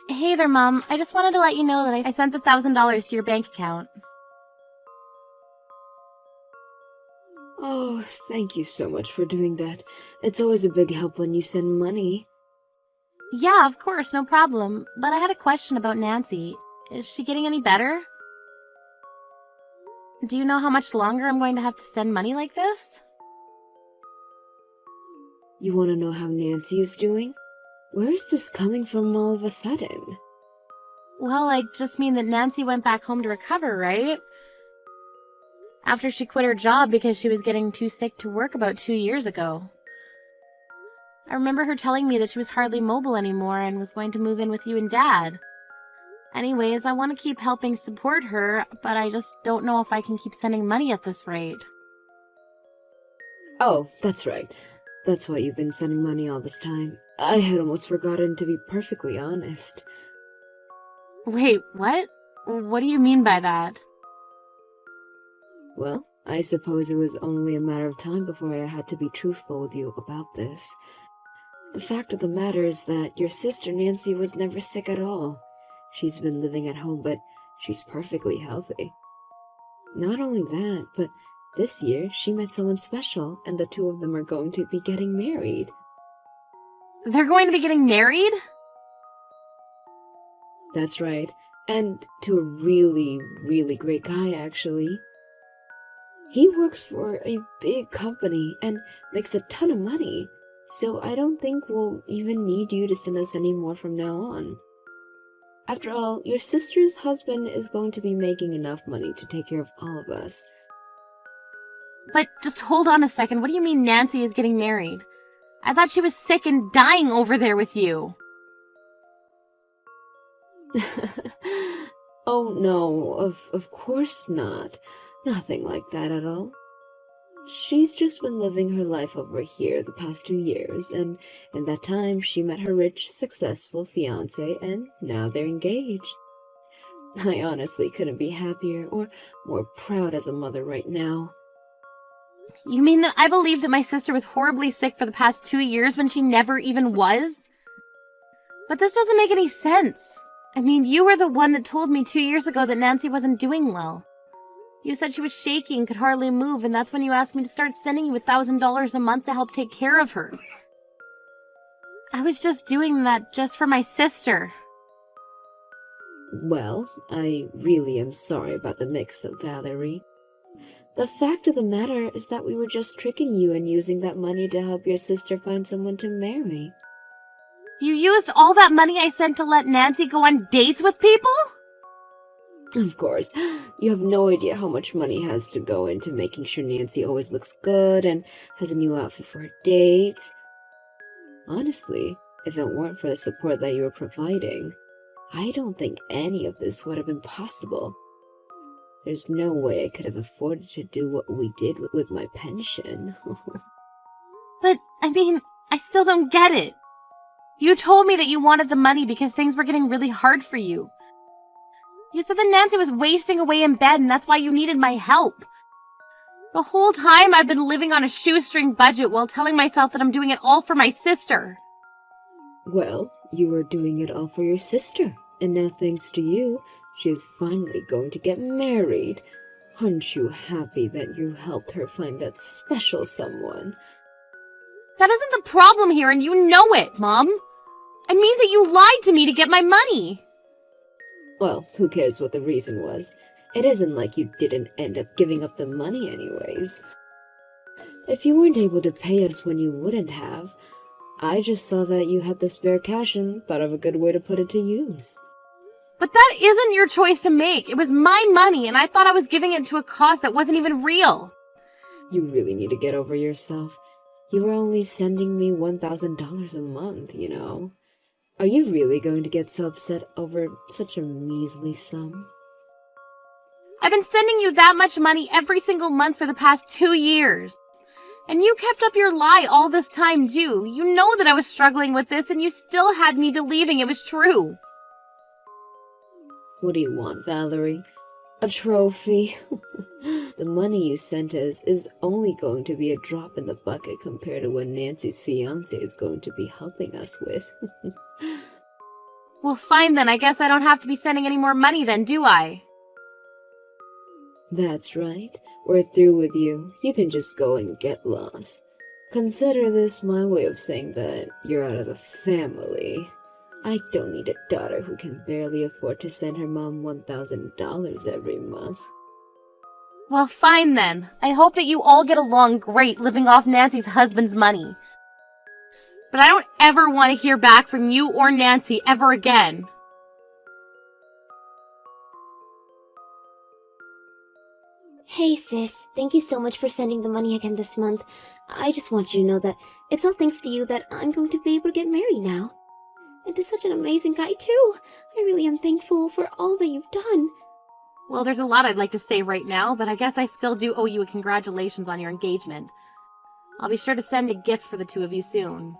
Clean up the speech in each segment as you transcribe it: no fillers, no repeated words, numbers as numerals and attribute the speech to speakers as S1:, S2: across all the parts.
S1: Hey there, Mom. I just wanted to let you know that I sent the $1,000 to your bank account.
S2: Oh, thank you so much for doing that. It's always a big help when you send money.
S1: Yeah, of course, no problem. But I had a question about Nancy. Is she getting any better? Do you know how much longer I'm going to have to send money like this?
S2: You want to know how Nancy is doing? Where is this coming from all of a sudden?
S1: Well, I just mean that Nancy went back home to recover, right? After she quit her job because she was getting too sick to work about 2 years ago. I remember her telling me that she was hardly mobile anymore and was going to move in with you and Dad. Anyways, I want to keep helping support her, but I just don't know if I can keep sending money at this rate.
S2: Oh, that's right. That's why you've been sending money all this time. I had almost forgotten, to be perfectly honest.
S1: Wait, what? What do you mean by that?
S2: Well, I suppose it was only a matter of time before I had to be truthful with you about this. The fact of the matter is that your sister Nancy was never sick at all. She's been living at home, but she's perfectly healthy. Not only that, but this year she met someone special, and the two of them are going to be getting married.
S1: They're going to be getting married?
S2: That's right, and to a really, really great guy, actually. He works for a big company and makes a ton of money, so I don't think we'll even need you to send us any more from now on. After all, your sister's husband is going to be making enough money to take care of all of us.
S1: But just hold on a second. What do you mean Nancy is getting married? I thought she was sick and dying over there with you.
S2: Oh no, of course not. Nothing like that at all. She's just been living her life over here the past 2 years, and in that time she met her rich, successful fiance, and now they're engaged. I honestly couldn't be happier or more proud as a mother right now.
S1: You mean that I believed that my sister was horribly sick for the past 2 years when she never even was? But this doesn't make any sense. I mean, you were the one that told me 2 years ago that Nancy wasn't doing well. You said she was shaky and could hardly move, and that's when you asked me to start sending you $1,000 a month to help take care of her. I was just doing that just for my sister.
S2: Well, I really am sorry about the mix-up, Valerie. The fact of the matter is that we were just tricking you and using that money to help your sister find someone to marry.
S1: You used all that money I sent to let Nancy go on dates with people?
S2: Of course, you have no idea how much money has to go into making sure Nancy always looks good and has a new outfit for her dates. Honestly, if it weren't for the support that you were providing, I don't think any of this would have been possible. There's no way I could have afforded to do what we did with my pension.
S1: But, I mean, I still don't get it. You told me that you wanted the money because things were getting really hard for you. You said that Nancy was wasting away in bed and that's why you needed my help. The whole time I've been living on a shoestring budget while telling myself that I'm doing it all for my sister.
S2: Well, you were doing it all for your sister, and now thanks to you, she is finally going to get married. Aren't you happy that you helped her find that special someone?
S1: That isn't the problem here and you know it, Mom. I mean that you lied to me to get my money.
S2: Well, who cares what the reason was? It isn't like you didn't end up giving up the money anyways. If you weren't able to pay us when you wouldn't have, I just saw that you had the spare cash and thought of a good way to put it to use.
S1: But that isn't your choice to make. It was my money and I thought I was giving it to a cause that wasn't even real.
S2: You really need to get over yourself. You were only sending me $1,000 a month, you know. Are you really going to get so upset over such a measly sum?
S1: I've been sending you that much money every single month for the past 2 years. And you kept up your lie all this time, too. You know that I was struggling with this and you still had me believing it was true.
S2: What do you want, Valerie? A trophy? The money you sent us is only going to be a drop in the bucket compared to what Nancy's fiancé is going to be helping us with.
S1: Well, fine then. I guess I don't have to be sending any more money then, do I?
S2: That's right. We're through with you. You can just go and get lost. Consider this my way of saying that you're out of the family. I don't need a daughter who can barely afford to send her mom $1,000 every month.
S1: Well, fine then. I hope that you all get along great living off Nancy's husband's money. But I don't ever want to hear back from you or Nancy ever again.
S3: Hey sis, thank you so much for sending the money again this month. I just want you to know that it's all thanks to you that I'm going to be able to get married now. And to such an amazing guy too. I really am thankful for all that you've done.
S1: Well, there's a lot I'd like to say right now, but I guess I still do owe you a congratulations on your engagement. I'll be sure to send a gift for the two of you soon.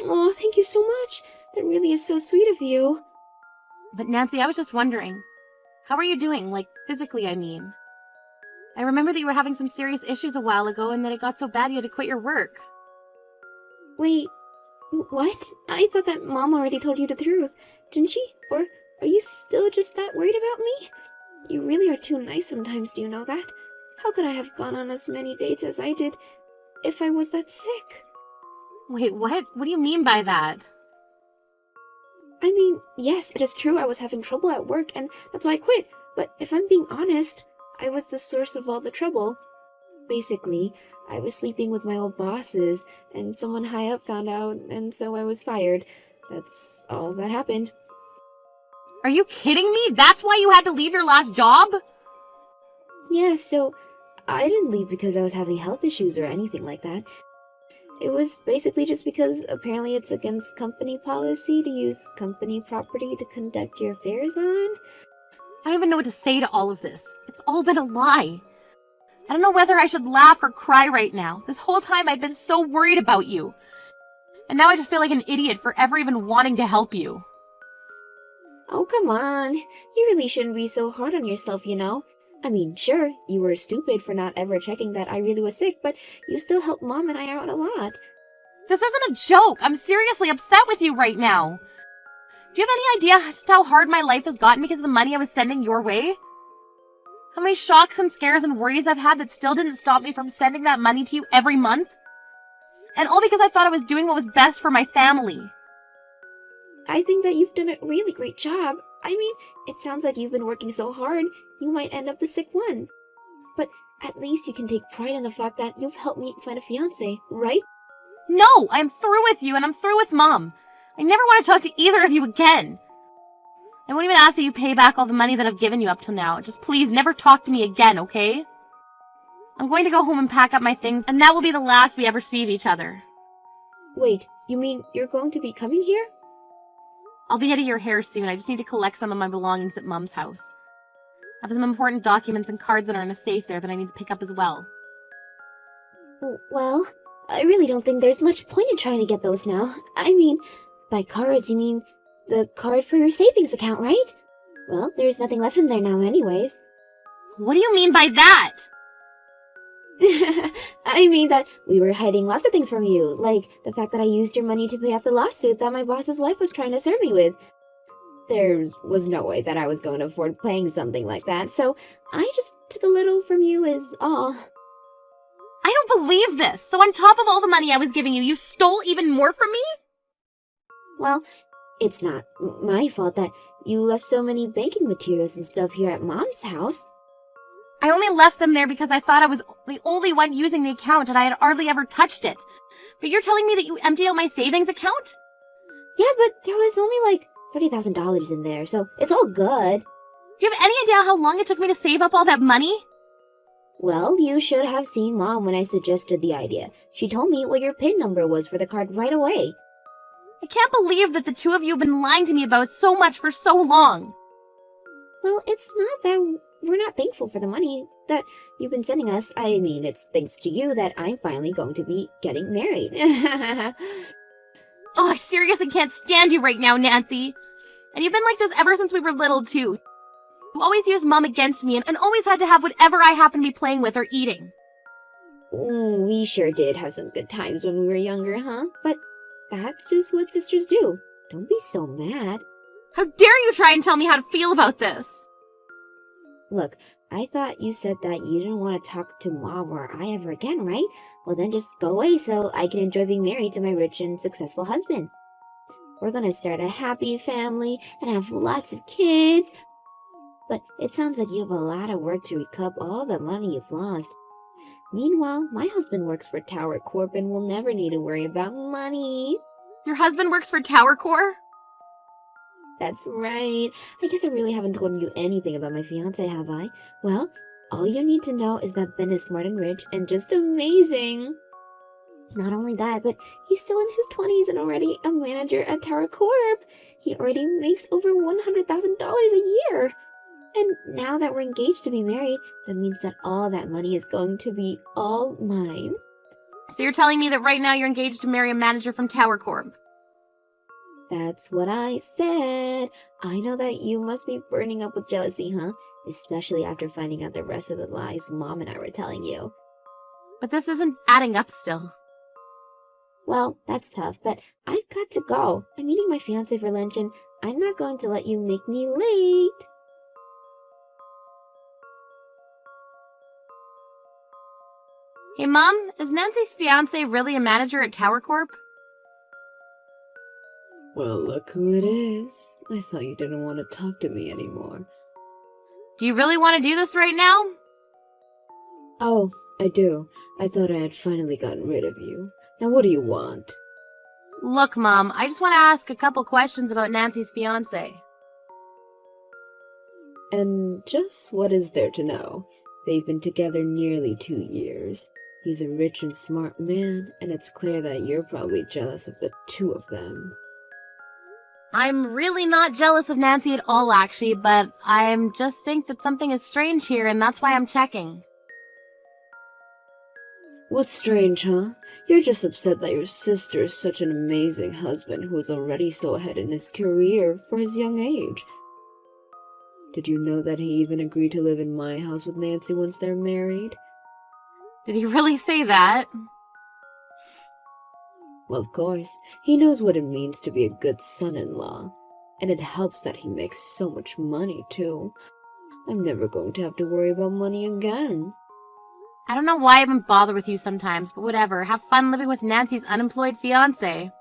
S3: Oh, thank you so much. That really is so sweet of you.
S1: But Nancy, I was just wondering, how are you doing? Like, physically, I mean. I remember that you were having some serious issues a while ago and that it got so bad you had to quit your work.
S3: Wait, what? I thought that Mom already told you the truth, didn't she? Or are you still just that worried about me? You really are too nice sometimes, do you know that? How could I have gone on as many dates as I did if I was that sick?
S1: Wait, what? What do you mean by that?
S3: I mean, yes, it is true I was having trouble at work and that's why I quit. But if I'm being honest, I was the source of all the trouble. Basically, I was sleeping with my old bosses and someone high up found out and so I was fired. That's all that happened.
S1: Are you kidding me? That's why you had to leave your last job?
S3: Yeah, so I didn't leave because I was having health issues or anything like that. It was basically just because apparently it's against company policy to use company property to conduct your affairs on.
S1: I don't even know what to say to all of this. It's all been a lie. I don't know whether I should laugh or cry right now. This whole time I'd been so worried about you. And now I just feel like an idiot for ever even wanting to help you.
S3: Oh, come on. You really shouldn't be so hard on yourself, you know? I mean, sure, you were stupid for not ever checking that I really was sick, but you still helped Mom and I out a lot.
S1: This isn't a joke. I'm seriously upset with you right now. Do you have any idea just how hard my life has gotten because of the money I was sending your way? How many shocks and scares and worries I've had that still didn't stop me from sending that money to you every month? And all because I thought I was doing what was best for my family.
S3: I think that you've done a really great job. I mean, it sounds like you've been working so hard, you might end up the sick one. But at least you can take pride in the fact that you've helped me find a fiancé, right?
S1: No, I'm through with you and I'm through with Mom. I never want to talk to either of you again. I won't even ask that you pay back all the money that I've given you up till now. Just please never talk to me again, okay? I'm going to go home and pack up my things, and that will be the last we ever see of each other.
S3: Wait, you mean you're going to be coming here?
S1: I'll be getting your hair soon. I just need to collect some of my belongings at Mom's house. I have some important documents and cards that are in a safe there that I need to pick up as well.
S3: Well, I really don't think there's much point in trying to get those now. I mean, by cards, you mean the card for your savings account, right? Well, there's nothing left in there now anyways.
S1: What do you mean by that?
S3: I mean that we were hiding lots of things from you, like the fact that I used your money to pay off the lawsuit that my boss's wife was trying to serve me with. There was no way that I was going to afford paying something like that, so I just took a little from you is all.
S1: I don't believe this! So on top of all the money I was giving you, you stole even more from me?
S3: Well, it's not my fault that you left so many banking materials and stuff here at Mom's house.
S1: I only left them there because I thought I was the only one using the account and I had hardly ever touched it. But you're telling me that you emptied out my savings account?
S3: Yeah, but there was only like $30,000 in there, so it's all good.
S1: Do you have any idea how long it took me to save up all that money?
S3: Well, you should have seen Mom when I suggested the idea. She told me what your PIN number was for the card right away.
S1: I can't believe that the two of you have been lying to me about so much for so long.
S3: Well, it's not that we're not thankful for the money that you've been sending us. I mean, it's thanks to you that I'm finally going to be getting married.
S1: Oh, I seriously can't stand you right now, Nancy. And you've been like this ever since we were little, too. You always used Mom against me and always had to have whatever I happened to be playing with or eating.
S3: We sure did have some good times when we were younger, huh? But that's just what sisters do.
S2: Don't be so mad.
S1: How dare you try and tell me how to feel about this?
S2: Look, I thought you said that you didn't want to talk to Mom or I ever again, right? Well, then just go away so I can enjoy being married to my rich and successful husband. We're gonna start a happy family and have lots of kids. But it sounds like you have a lot of work to recoup all the money you've lost. Meanwhile, my husband works for Tower Corp and will never need to worry about money.
S1: Your husband works for Tower Core?
S2: That's right. I guess I really haven't told you anything about my fiance, have I? Well, all you need to know is that Ben is smart and rich and just amazing. Not only that, but he's still in his 20s and already a manager at Tower Corp. He already makes over $100,000 a year. And now that we're engaged to be married, that means that all that money is going to be all mine.
S1: So you're telling me that right now you're engaged to marry a manager from Tower Corp?
S2: That's what I said. I know that you must be burning up with jealousy, huh? Especially after finding out the rest of the lies Mom and I were telling you.
S1: But this isn't adding up still.
S2: Well, that's tough, but I've got to go. I'm meeting my fiancé for lunch and I'm not going to let you make me late.
S1: Hey, Mom, is Nancy's fiancé really a manager at Tower Corp?
S2: Well, look who it is. I thought you didn't want to talk to me anymore.
S1: Do you really want to do this right now?
S2: Oh, I do. I thought I had finally gotten rid of you. Now what do you want?
S1: Look, Mom, I just want to ask a couple questions about Nancy's fiancé.
S2: And just what is there to know? They've been together nearly 2 years. He's a rich and smart man, and it's clear that you're probably jealous of the two of them.
S1: I'm really not jealous of Nancy at all, actually, but I just think that something is strange here, and that's why I'm checking.
S2: What's strange, huh? You're just upset that your sister's such an amazing husband who is already so ahead in his career for his young age. Did you know that he even agreed to live in my house with Nancy once they're married?
S1: Did he really say that?
S2: Well, of course. He knows what it means to be a good son-in-law. And it helps that he makes so much money, too. I'm never going to have to worry about money again.
S1: I don't know why I even bother with you sometimes, but whatever. Have fun living with Nancy's unemployed fiancé.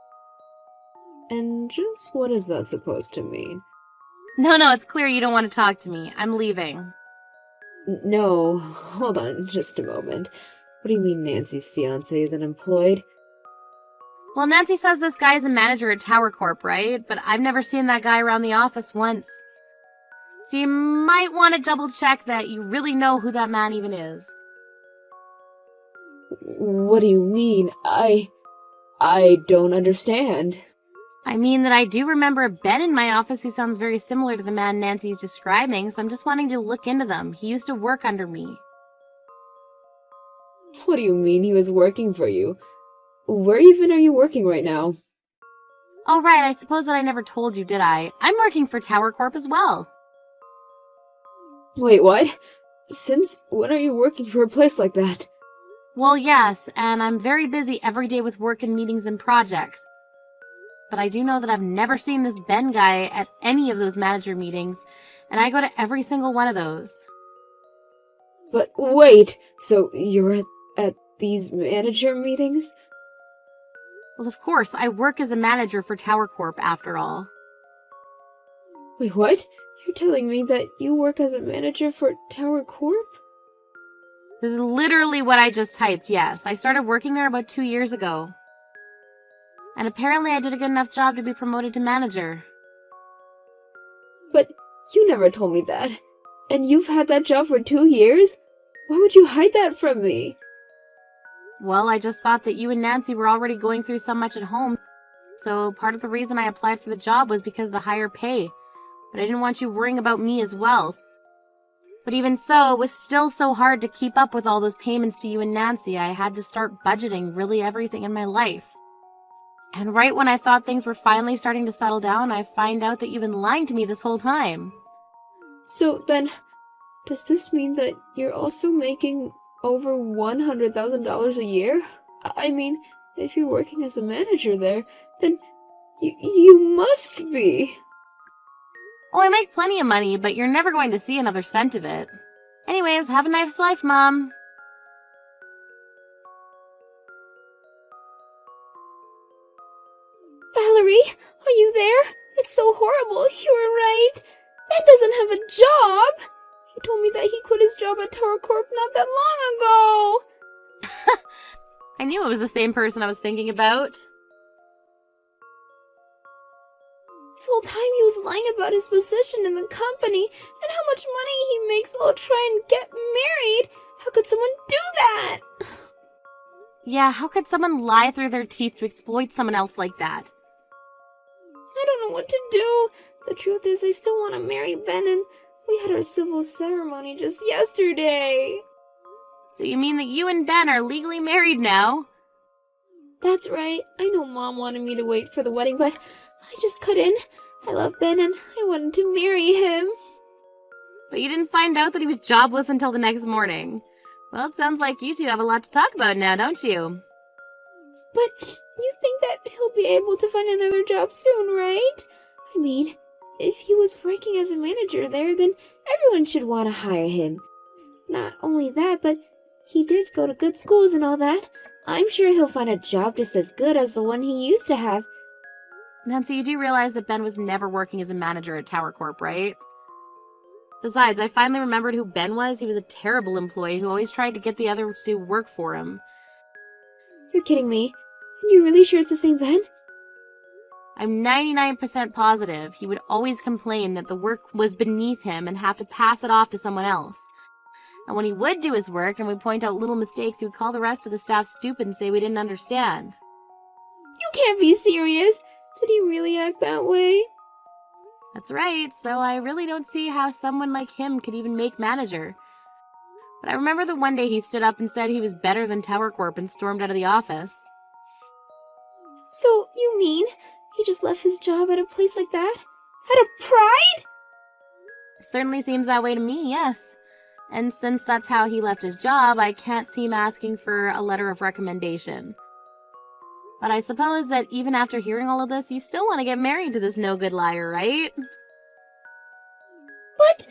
S2: And just what is that supposed to mean?
S1: No, it's clear you don't want to talk to me. I'm leaving.
S2: No, hold on just a moment. What do you mean Nancy's fiancé is unemployed?
S1: Well, Nancy says this guy is a manager at Tower Corp, right? But I've never seen that guy around the office once. So you might want to double check that you really know who that man even is.
S2: What do you mean? I don't understand.
S1: I mean that I do remember Ben in my office who sounds very similar to the man Nancy's describing, so I'm just wanting to look into them. He used to work under me.
S2: What do you mean he was working for you? Where even are you working right now?
S1: Oh, right, I suppose that I never told you, did I? I'm working for Tower Corp as well.
S2: Wait, what? Since when are you working for a place like that?
S1: Well, yes, and I'm very busy every day with work and meetings and projects. But I do know that I've never seen this Ben guy at any of those manager meetings, and I go to every single one of those.
S2: But wait, so you're at these manager meetings?
S1: Well, of course, I work as a manager for Tower Corp after all.
S2: Wait, what? You're telling me that you work as a manager for Tower Corp?
S1: This is literally what I just typed, yes. I started working there about 2 years ago. And apparently I did a good enough job to be promoted to manager.
S2: But you never told me that. And you've had that job for 2 years? Why would you hide that from me?
S1: Well, I just thought that you and Nancy were already going through so much at home. So part of the reason I applied for the job was because of the higher pay. But I didn't want you worrying about me as well. But even so, it was still so hard to keep up with all those payments to you and Nancy. I had to start budgeting really everything in my life. And right when I thought things were finally starting to settle down, I find out that you've been lying to me this whole time.
S2: So then, does this mean that you're also making over $100,000 a year? I mean, if you're working as a manager there, then You must be.
S1: Oh, I make plenty of money, but you're never going to see another cent of it. Anyways, have a nice life, Mom.
S3: Valerie, are you there? It's so horrible. You were right. Ben doesn't have a job. He told me that he quit his job at Tower Corp not that long ago.
S1: I knew it was the same person I was thinking about.
S3: This whole time he was lying about his position in the company and how much money he makes. I'll try and get married. How could someone do that?
S1: Yeah, how could someone lie through their teeth to exploit someone else like that?
S3: I don't know what to do. The truth is, I still want to marry Ben, and we had our civil ceremony just yesterday.
S1: So you mean that you and Ben are legally married now?
S3: That's right. I know Mom wanted me to wait for the wedding, but I just couldn't. I love Ben, and I wanted to marry him.
S1: But you didn't find out that he was jobless until the next morning. Well, it sounds like you two have a lot to talk about now, don't you?
S3: But you think that he'll be able to find another job soon, right? I mean, if he was working as a manager there, then
S2: Everyone should want to hire him.
S3: not only that, but he did go to good schools and all that.
S2: I'm sure he'll find a job just as good as the one he used to have.
S1: Nancy, you do realize that Ben was never working as a manager at Tower Corp, right? Besides, I finally remembered who Ben was. He was a terrible employee who always tried to get the other to do work for him.
S2: You're kidding me. And you're really sure it's the same Ben?
S1: I'm 99% positive he would always complain that the work was beneath him and have to pass it off to someone else. And when he would do his work and we'd point out little mistakes, he would call the rest of the staff stupid and say we didn't understand.
S3: You can't be serious. Did he really act that way?
S1: That's right, so I really don't see how someone like him could even make manager. But I remember the one day he stood up and said he was better than Tower Corp and stormed out of the office.
S3: So, you mean he just left his job at a place like that? Out of pride?
S1: It certainly seems that way to me, yes. And since that's how he left his job, I can't see him asking for a letter of recommendation. But I suppose that even after hearing all of this, you still want to get married to this no-good liar, right?
S3: But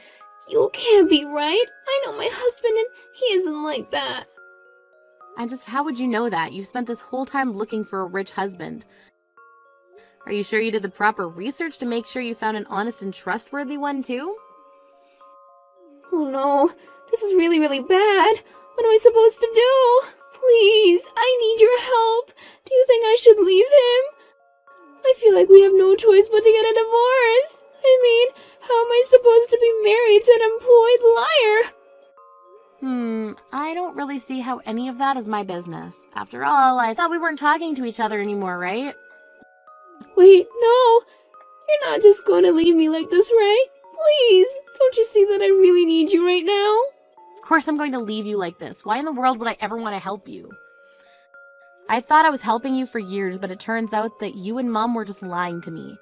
S3: you can't be right. I know my husband and he isn't like that.
S1: And just how would you know that? You've spent this whole time looking for a rich husband. Are you sure you did the proper research to make sure you found an honest and trustworthy one, too?
S3: Oh no, this is really, really bad. What am I supposed to do? Please, I need your help. Do you think I should leave him? I feel like we have no choice but to get a divorce. I mean, how am I supposed to be married to an employed liar?
S1: I don't really see how any of that is my business. After all, I thought we weren't talking to each other anymore, right?
S3: Wait, no. You're not just going to leave me like this, right? Please, don't you see that I really need you right now?
S1: Of course I'm going to leave you like this. Why in the world would I ever want to help you? I thought I was helping you for years, but it turns out that you and Mom were just lying to me.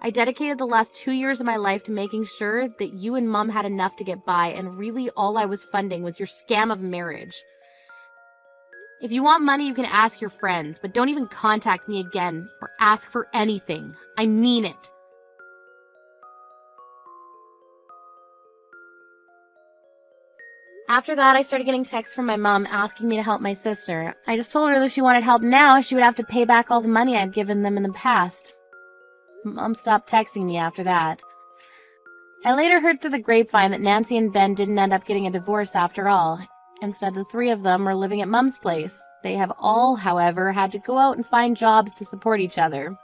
S1: I dedicated the last 2 years of my life to making sure that you and Mom had enough to get by, and really all I was funding was your scam of marriage. If you want money, you can ask your friends, but don't even contact me again or ask for anything. I mean it. After that, I started getting texts from my mom asking me to help my sister. I just told her that if she wanted help now, she would have to pay back all the money I'd given them in the past. Mom stopped texting me after that. I later heard through the grapevine that Nancy and Ben didn't end up getting a divorce after all. Instead, the three of them were living at Mom's place. They have all, however, had to go out and find jobs to support each other.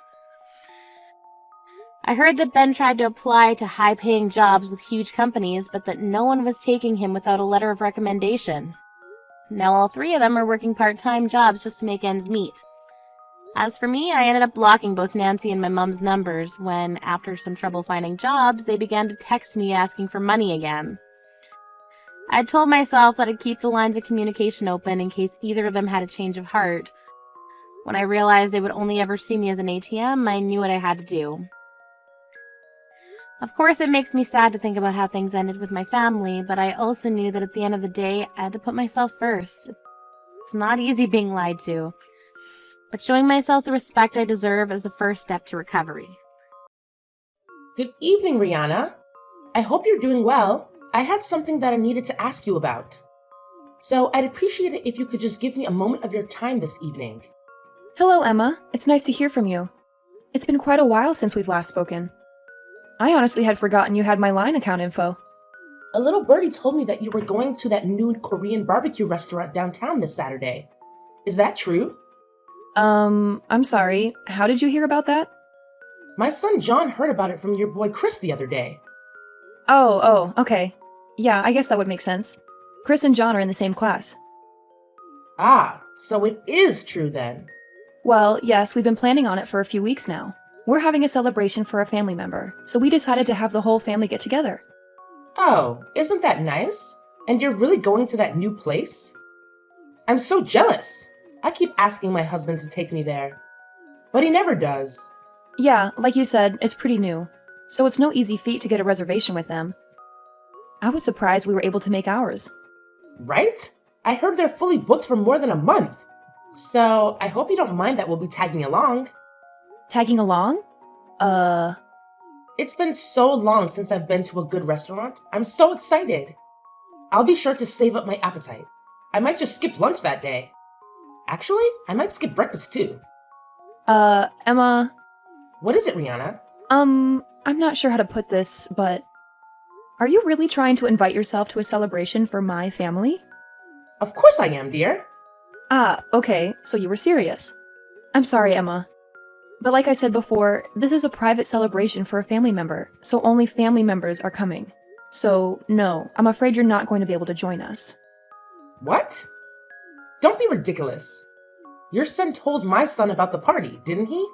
S1: I heard that Ben tried to apply to high-paying jobs with huge companies, but that no one was taking him without a letter of recommendation. Now all three of them are working part-time jobs just to make ends meet. As for me, I ended up blocking both Nancy and my mom's numbers when, after some trouble finding jobs, they began to text me asking for money again. I'd told myself that I'd keep the lines of communication open in case either of them had a change of heart. When I realized they would only ever see me as an ATM, I knew what I had to do. Of course, it makes me sad to think about how things ended with my family, but I also knew that at the end of the day, I had to put myself first. It's not easy being lied to. but showing myself the respect I deserve is the first step to recovery.
S4: Good evening, Rihanna. I hope you're doing well. I had something that I needed to ask you about. So I'd appreciate it if you could just give me a moment of your time this evening.
S5: Hello, Emma. It's nice to hear from you. It's been quite a while since we've last spoken. I honestly had forgotten you had my line account info.
S4: A little birdie told me that you were going to that new Korean barbecue restaurant downtown this Saturday. Is that true?
S5: I'm sorry. How did you hear about that?
S4: My son John heard about it from your boy Chris the other day.
S5: Oh, okay. Yeah, I guess that would make sense. Chris and John are in the same class.
S4: Ah, so it is true then.
S5: Well, yes, we've been planning on it for a few weeks now. We're having a celebration for a family member, so we decided to have the whole family get together.
S4: Oh, isn't that nice? And you're really going to that new place? I'm so jealous. I keep asking my husband to take me there, but he never does.
S5: Yeah, like you said, it's pretty new, so it's no easy feat to get a reservation with them. I was surprised we were able to make ours.
S4: Right? I heard they're fully booked for more than a month. So I hope you don't mind that we'll be tagging along.
S5: Tagging along?
S4: It's been so long since I've been to a good restaurant. I'm so excited. I'll be sure to save up my appetite. I might just skip lunch that day. Actually, I might skip breakfast too.
S5: Emma...
S4: What is it, Rihanna?
S5: I'm not sure how to put this, but... Are you really trying to invite yourself to a celebration for my family?
S4: Of course I am, dear.
S5: Ah, okay, so you were serious. I'm sorry, Emma. But like I said before, this is a private celebration for a family member, so only family members are coming. So, no, I'm afraid you're not going to be able to join us.
S4: What? Don't be ridiculous. Your son told my son about the party, didn't he?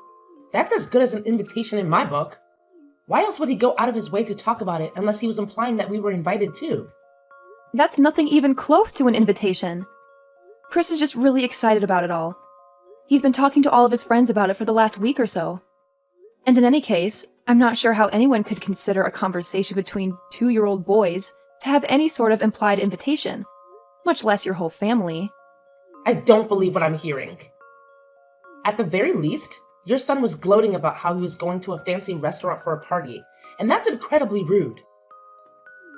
S4: That's as good as an invitation in my book. Why else would he go out of his way to talk about it unless he was implying that we were invited too?
S5: That's nothing even close to an invitation. Chris is just really excited about it all. He's been talking to all of his friends about it for the last week or so. And in any case, I'm not sure how anyone could consider a conversation between 2-year-old boys to have any sort of implied invitation, much less your whole family.
S4: I don't believe what I'm hearing. At the very least, your son was gloating about how he was going to a fancy restaurant for a party, and that's incredibly rude.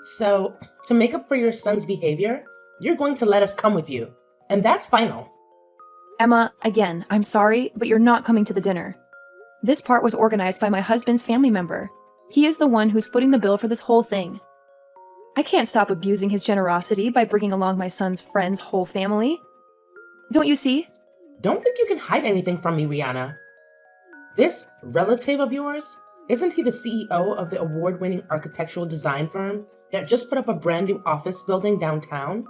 S4: So, to make up for your son's behavior, you're going to let us come with you, and that's final.
S5: Emma, again, I'm sorry, but you're not coming to the dinner. This part was organized by my husband's family member. He is the one who's footing the bill for this whole thing. I can't stop abusing his generosity by bringing along my son's friend's whole family. Don't you see?
S4: Don't think you can hide anything from me, Rihanna. This relative of yours, isn't he the CEO of the award-winning architectural design firm that just put up a brand new office building downtown?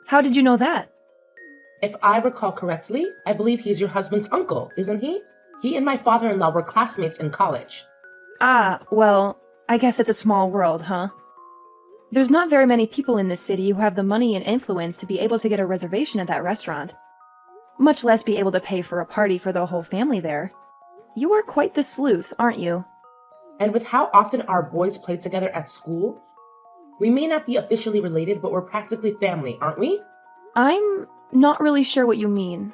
S5: How did you know that?
S4: If I recall correctly, I believe he's your husband's uncle, isn't he? He and my father-in-law were classmates in college.
S5: Ah, well, I guess it's a small world, huh? There's not very many people in this city who have the money and influence to be able to get a reservation at that restaurant, much less be able to pay for a party for the whole family there. You are quite the sleuth, aren't you?
S4: And with how often our boys play together at school, we may not be officially related, but we're practically family, aren't we?
S5: I'm not really sure what you mean.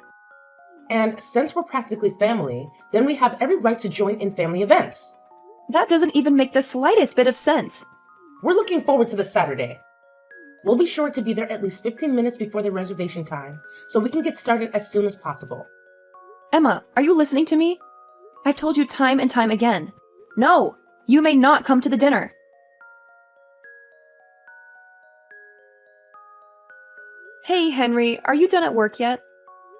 S4: And since we're practically family, then we have every right to join in family events.
S5: That doesn't even make the slightest bit of sense.
S4: We're looking forward to this Saturday. We'll be sure to be there at least 15 minutes before the reservation time, so we can get started as soon as possible.
S5: Emma, are you listening to me? I've told you time and time again. No, you may not come to the dinner. Hey, Henry, are you done at work yet?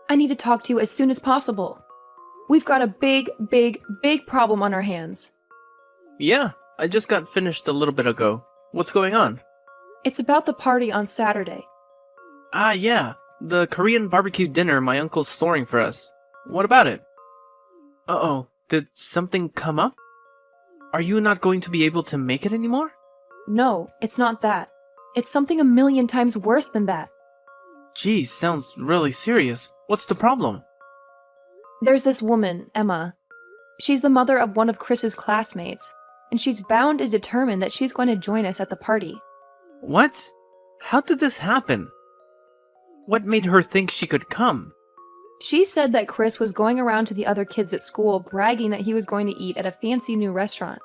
S5: I need to talk to you as soon as possible. We've got a big problem on our hands.
S6: Yeah, I just got finished a little bit ago. What's going on?
S5: It's about the party on Saturday.
S6: Ah, yeah, the Korean barbecue dinner my uncle's storing for us. What about it? Uh-oh, did something come up? Are you not going to be able to make it anymore?
S5: No, it's not that. It's something a million times worse than that.
S6: Geez, sounds really serious. What's the problem?
S5: There's this woman, Emma. She's the mother of one of Chris's classmates, and she's bound and determined that she's going to join us at the party.
S6: What? How did this happen? What made her think she could come?
S5: She said that Chris was going around to the other kids at school bragging that he was going to eat at a fancy new restaurant.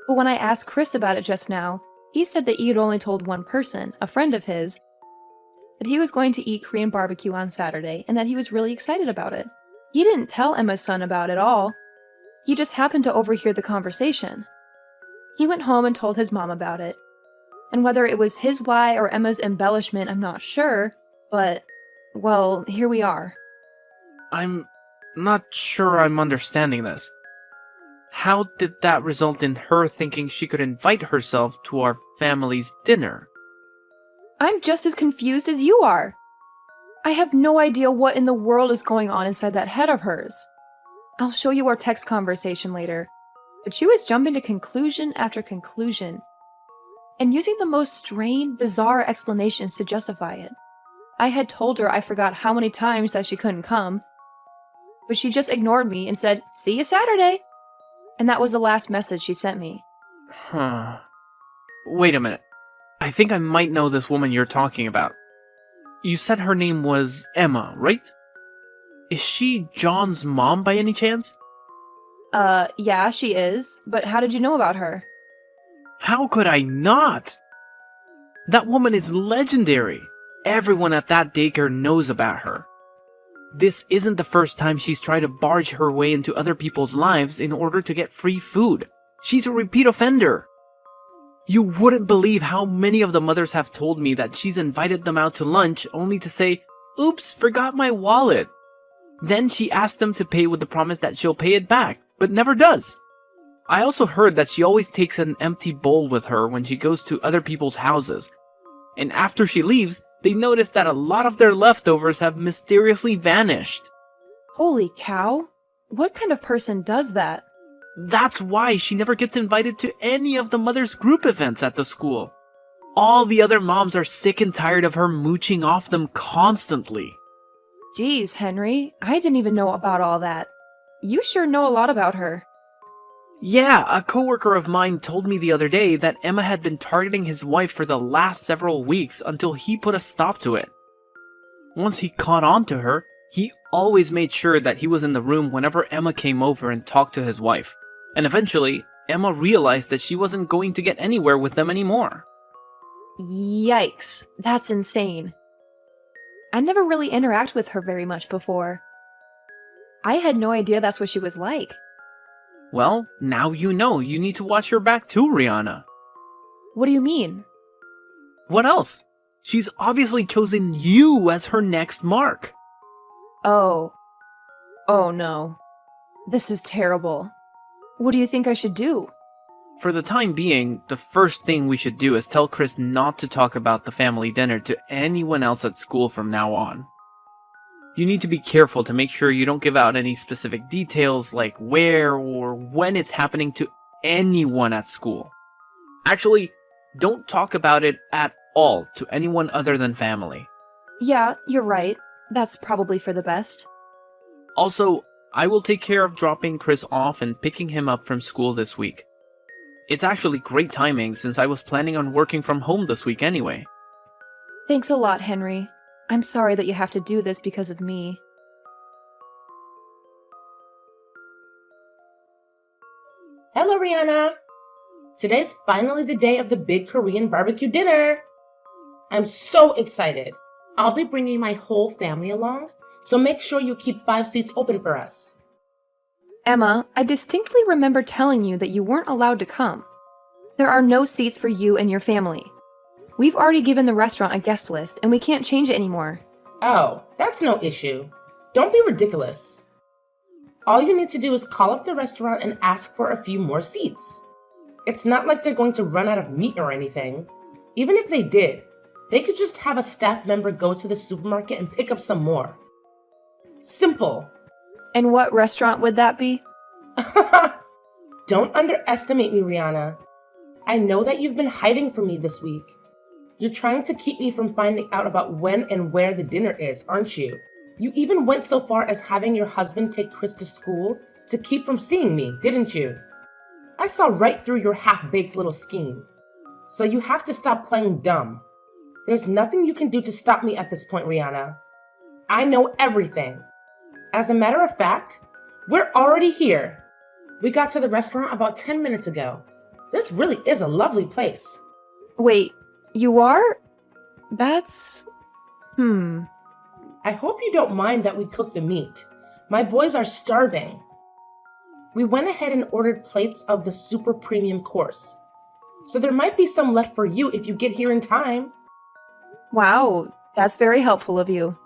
S5: But when I asked Chris about it just now, he said that he had only told one person, a friend of his, that he was going to eat Korean barbecue on Saturday and that he was really excited about it. He didn't tell Emma's son about it all. He just happened to overhear the conversation. He went home and told his mom about it. And whether it was his lie or Emma's embellishment, I'm not sure, but, well, here we are.
S6: I'm not sure I'm understanding this. How did that result in her thinking she could invite herself to our family's dinner?
S5: I'm just as confused as you are. I have no idea what in the world is going on inside that head of hers. I'll show you our text conversation later, but she was jumping to conclusion after conclusion, and using the most strained, bizarre explanations to justify it. I had told her I forgot how many times that she couldn't come, but she just ignored me and said, "See you Saturday." And that was the last message she sent me.
S6: Huh. Wait a minute. I think I might know this woman you're talking about. You said her name was Emma, right? Is she John's mom by any chance?
S5: Yeah, she is, but how did you know about her?
S6: How could I not? That woman is legendary. Everyone at that daycare knows about her. This isn't the first time she's tried to barge her way into other people's lives in order to get free food. She's a repeat offender. You wouldn't believe how many of the mothers have told me that she's invited them out to lunch only to say, "Oops, forgot my wallet." Then she asks them to pay with the promise that she'll pay it back, but never does. I also heard that she always takes an empty bowl with her when she goes to other people's houses. And after she leaves, they notice that a lot of their leftovers have mysteriously vanished.
S5: Holy cow. What kind of person does that?
S6: That's why she never gets invited to any of the mother's group events at the school. All the other moms are sick and tired of her mooching off them constantly.
S5: Geez, Henry, I didn't even know about all that. You sure know a lot about her.
S6: Yeah, a coworker of mine told me the other day that Emma had been targeting his wife for the last several weeks until he put a stop to it. Once he caught on to her, he always made sure that he was in the room whenever Emma came over and talked to his wife. And eventually, Emma realized that she wasn't going to get anywhere with them anymore.
S5: Yikes, that's insane. I never really interacted with her very much before. I had no idea that's what she was like.
S6: Well, now you know you need to watch your back too, Rihanna.
S5: What do you mean?
S6: What else? She's obviously chosen you as her next mark.
S5: Oh no. This is terrible. What do you think I should do?
S6: For the time being, the first thing we should do is tell Chris not to talk about the family dinner to anyone else at school from now on. You need to be careful to make sure you don't give out any specific details like where or when it's happening to anyone at school. Actually, don't talk about it at all to anyone other than family.
S5: Yeah, you're right. That's probably for the best.
S6: Also, I will take care of dropping Chris off and picking him up from school this week. It's actually great timing since I was planning on working from home this week anyway.
S5: Thanks a lot, Henry. I'm sorry that you have to do this because of me.
S4: Hello, Rihanna. Today's finally the day of the big Korean barbecue dinner. I'm so excited. I'll be bringing my whole family along, so make sure you keep 5 seats open for us.
S5: Emma, I distinctly remember telling you that you weren't allowed to come. There are no seats for you and your family. We've already given the restaurant a guest list, and we can't change it anymore.
S4: Oh, that's no issue. Don't be ridiculous. All you need to do is call up the restaurant and ask for a few more seats. It's not like they're going to run out of meat or anything. Even if they did, they could just have a staff member go to the supermarket and pick up some more. Simple.
S5: And what restaurant would that be?
S4: Don't underestimate me, Rihanna. I know that you've been hiding from me this week. You're trying to keep me from finding out about when and where the dinner is, aren't you? You even went so far as having your husband take Chris to school to keep from seeing me, didn't you? I saw right through your half-baked little scheme. So you have to stop playing dumb. There's nothing you can do to stop me at this point, Rihanna. I know everything. As a matter of fact, we're already here. We got to the restaurant about 10 minutes ago. This really is a lovely place.
S5: Wait, you are? That's...
S4: I hope you don't mind that we cook the meat. My boys are starving. We went ahead and ordered plates of the super premium course. So there might be some left for you if you get here in time.
S5: Wow, that's very helpful of you.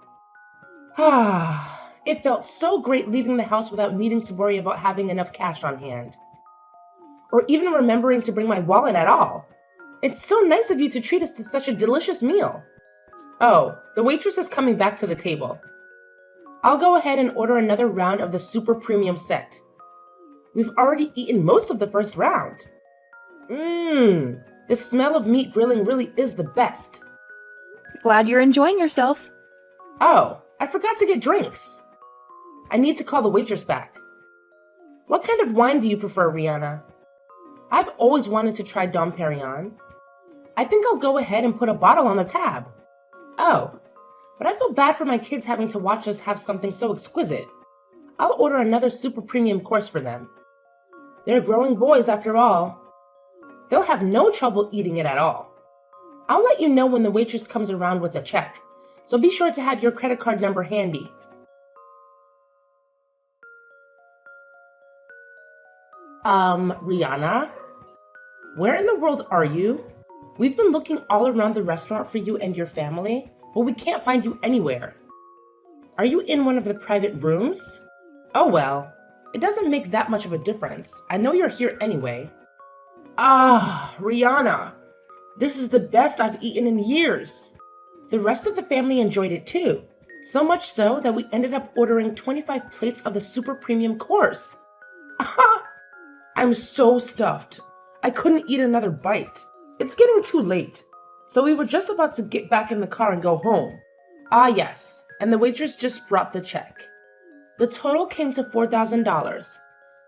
S4: It felt so great leaving the house without needing to worry about having enough cash on hand. Or even remembering to bring my wallet at all. It's so nice of you to treat us to such a delicious meal. Oh, the waitress is coming back to the table. I'll go ahead and order another round of the super premium set. We've already eaten most of the first round. The smell of meat grilling really is the best.
S5: Glad you're enjoying yourself.
S4: Oh, I forgot to get drinks. I need to call the waitress back. What kind of wine do you prefer, Rihanna? I've always wanted to try Dom Perignon. I think I'll go ahead and put a bottle on the tab. Oh, but I feel bad for my kids having to watch us have something so exquisite. I'll order another super premium course for them. They're growing boys after all. They'll have no trouble eating it at all. I'll let you know when the waitress comes around with a check, so be sure to have your credit card number handy. Rihanna? Where in the world are you? We've been looking all around the restaurant for you and your family, but we can't find you anywhere. Are you in one of the private rooms? Oh well, it doesn't make that much of a difference. I know you're here anyway. Rihanna, this is the best I've eaten in years. The rest of the family enjoyed it too. So much so that we ended up ordering 25 plates of the super premium course. I'm so stuffed. I couldn't eat another bite. It's getting too late. So we were just about to get back in the car and go home. Ah yes, and the waitress just brought the check. The total came to $4,000.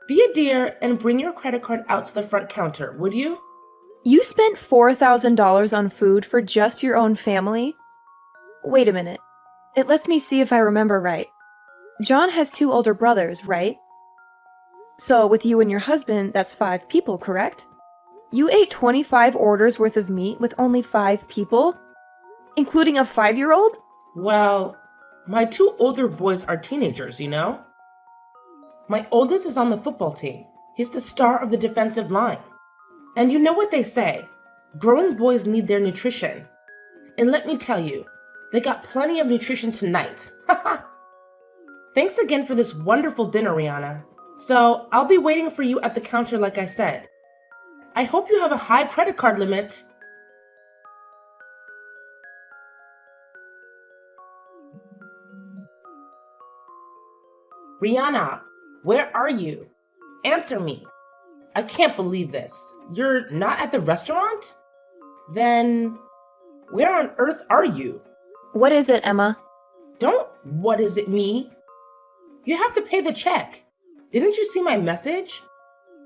S4: Be a dear and bring your credit card out to the front counter, would you?
S5: You spent $4,000 on food for just your own family? Wait a minute. It lets me see if I remember right. John has 2 older brothers, right? So with you and your husband, that's 5 people, correct? You ate 25 orders worth of meat with only 5 people? Including a 5-year-old?
S4: Well, my 2 older boys are teenagers, you know? My oldest is on the football team. He's the star of the defensive line. And you know what they say, growing boys need their nutrition. And let me tell you, they got plenty of nutrition tonight. Thanks again for this wonderful dinner, Rihanna. So I'll be waiting for you at the counter like I said. I hope you have a high credit card limit. Rihanna, where are you? Answer me. I can't believe this. You're not at the restaurant? Then, where on earth are you?
S5: What is it, Emma?
S4: What is it, me? You have to pay the check. Didn't you see my message?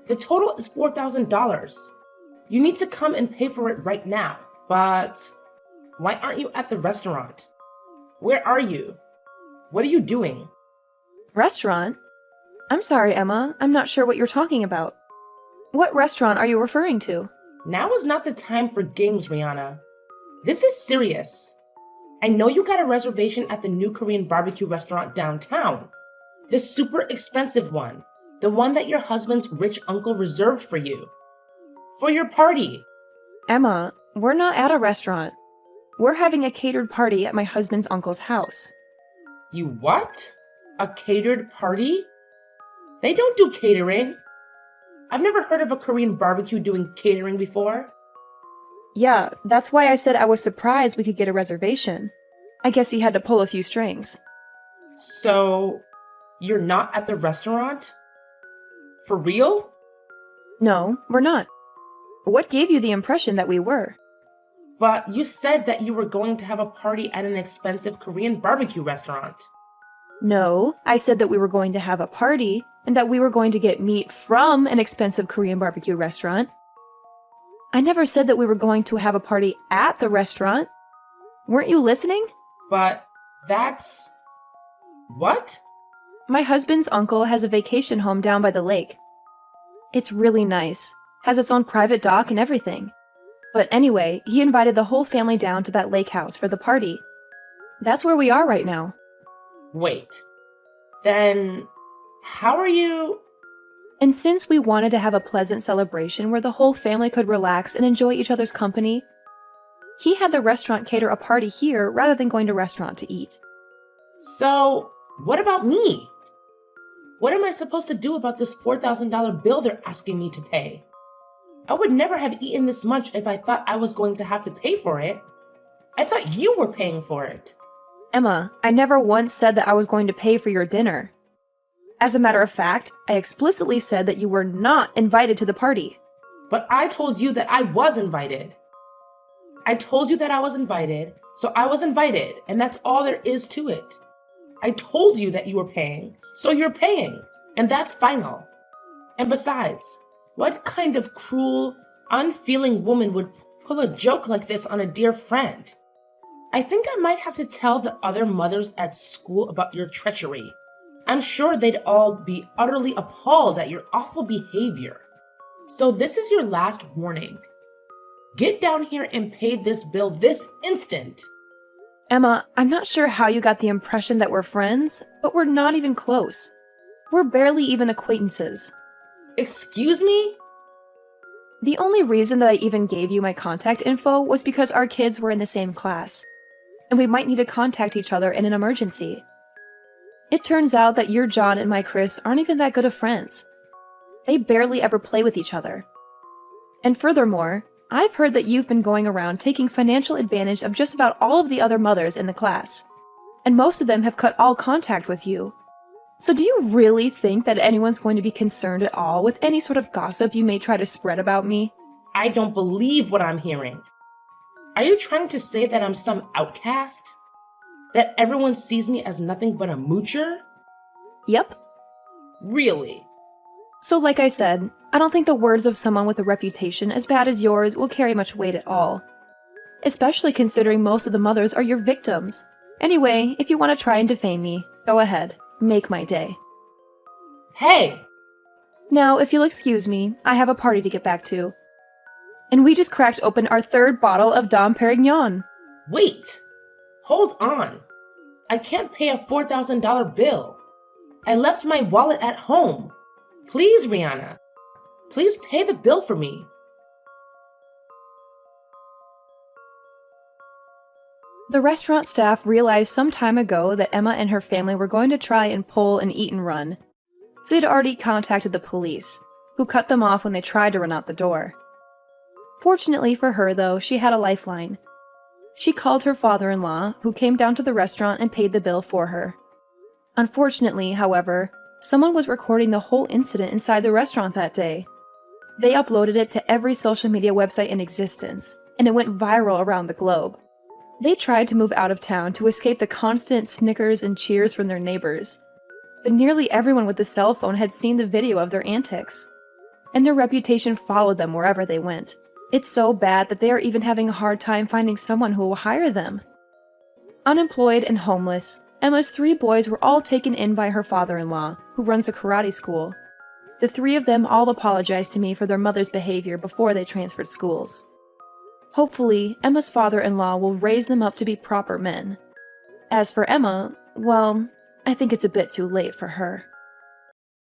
S4: The total is $4,000. You need to come and pay for it right now. But why aren't you at the restaurant? Where are you? What are you doing?
S5: Restaurant? I'm sorry, Emma. I'm not sure what you're talking about. What restaurant are you referring to?
S4: Now is not the time for games, Rihanna. This is serious. I know you got a reservation at the new Korean barbecue restaurant downtown. The super expensive one. The one that your husband's rich uncle reserved for you. For your party.
S5: Emma, we're not at a restaurant. We're having a catered party at my husband's uncle's house.
S4: You what? A catered party? They don't do catering. I've never heard of a Korean barbecue doing catering before.
S5: Yeah, that's why I said I was surprised we could get a reservation. I guess he had to pull a few strings.
S4: So, you're not at the restaurant? For real?
S5: No, we're not. What gave you the impression that we were?
S4: But you said that you were going to have a party at an expensive Korean barbecue restaurant.
S5: No, I said that we were going to have a party and that we were going to get meat from an expensive Korean barbecue restaurant. I never said that we were going to have a party at the restaurant. Weren't you listening?
S4: But that's... What?
S5: My husband's uncle has a vacation home down by the lake. It's really nice, has its own private dock and everything. But anyway, he invited the whole family down to that lake house for the party. That's where we are right now.
S4: Wait. Then, how are you?
S5: And since we wanted to have a pleasant celebration where the whole family could relax and enjoy each other's company, he had the restaurant cater a party here rather than going to a restaurant to eat.
S4: So, what about me? What am I supposed to do about this $4,000 bill they're asking me to pay? I would never have eaten this much if I thought I was going to have to pay for it. I thought you were paying for it.
S5: Emma, I never once said that I was going to pay for your dinner. As a matter of fact, I explicitly said that you were not invited to the party.
S4: But I told you that I was invited. I told you that I was invited, so I was invited, and that's all there is to it. I told you that you were paying, so you're paying, and that's final. And besides, what kind of cruel, unfeeling woman would pull a joke like this on a dear friend? I think I might have to tell the other mothers at school about your treachery. I'm sure they'd all be utterly appalled at your awful behavior. So this is your last warning. Get down here and pay this bill this instant.
S5: Emma, I'm not sure how you got the impression that we're friends, but we're not even close. We're barely even acquaintances.
S4: Excuse me?
S5: The only reason that I even gave you my contact info was because our kids were in the same class, and we might need to contact each other in an emergency. It turns out that your John and my Chris aren't even that good of friends. They barely ever play with each other. And furthermore, I've heard that you've been going around taking financial advantage of just about all of the other mothers in the class, and most of them have cut all contact with you. So do you really think that anyone's going to be concerned at all with any sort of gossip you may try to spread about me?
S4: I don't believe what I'm hearing. Are you trying to say that I'm some outcast? That everyone sees me as nothing but a moocher?
S5: Yep.
S4: Really?
S5: So like I said, I don't think the words of someone with a reputation as bad as yours will carry much weight at all. Especially considering most of the mothers are your victims. Anyway, if you want to try and defame me, go ahead. Make my day.
S4: Hey!
S5: Now, if you'll excuse me, I have a party to get back to. And we just cracked open our third bottle of Dom Perignon.
S4: Wait! Hold on. I can't pay a $4,000 bill. I left my wallet at home. Please, Rihanna. Please pay the bill for me.
S5: The restaurant staff realized some time ago that Emma and her family were going to try and pull an eat and run, so they'd already contacted the police, who cut them off when they tried to run out the door. Fortunately for her, though, she had a lifeline. She called her father-in-law, who came down to the restaurant and paid the bill for her. Unfortunately, however, someone was recording the whole incident inside the restaurant that day. They uploaded it to every social media website in existence, and it went viral around the globe. They tried to move out of town to escape the constant snickers and cheers from their neighbors, but nearly everyone with a cell phone had seen the video of their antics, and their reputation followed them wherever they went. It's so bad that they are even having a hard time finding someone who will hire them. Unemployed and homeless, Emma's 3 boys were all taken in by her father-in-law, who runs a karate school. The 3 of them all apologized to me for their mother's behavior before they transferred schools. Hopefully, Emma's father-in-law will raise them up to be proper men. As for Emma, well, I think it's a bit too late for her.